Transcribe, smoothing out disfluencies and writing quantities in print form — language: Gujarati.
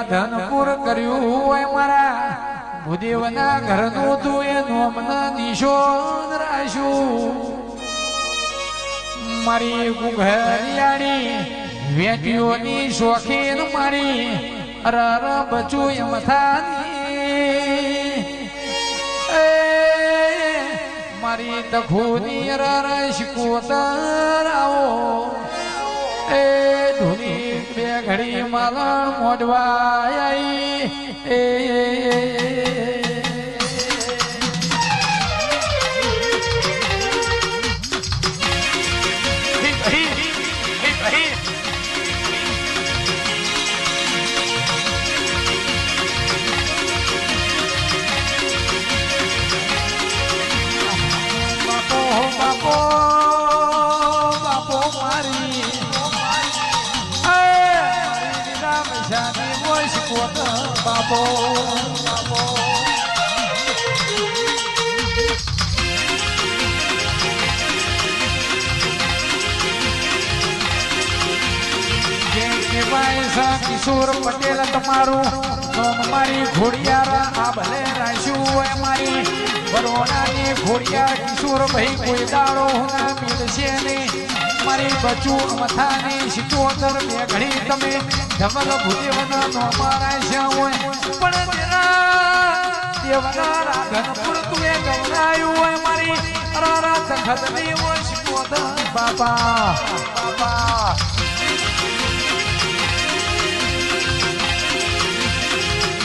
રાધનપુર કર્યું હોય મારા ભૂદેવના ઘરનું તું એ નોમના નિશોન રાખ્યું મારી ગુઘરિયાણી વેટીઓની શોખીન મારી અરર બચું એમ થાની મારી તખુની અરર શિકોતર આવો એ ધૂની બે ઘડી માલણ મોઢવા બાપો કિશોર પટેલ તમારું મારી ઘોડિયાર આ ભલે રાખ્યું હોય મારી બરોડાની ઘોડિયાર કિશોર ભાઈ કોઈ દાડો મિલશે નહીં મારી બચું મથાની શિકોતર બે ઘડી તમે ધમલ ભૂદેવના નોમાં રાખ્યા હોય પણ દેવના રાધનપુર તું એ ગવરાયું હોય મારી અરારા તખતની હોય શિકોતર બાપા બાપા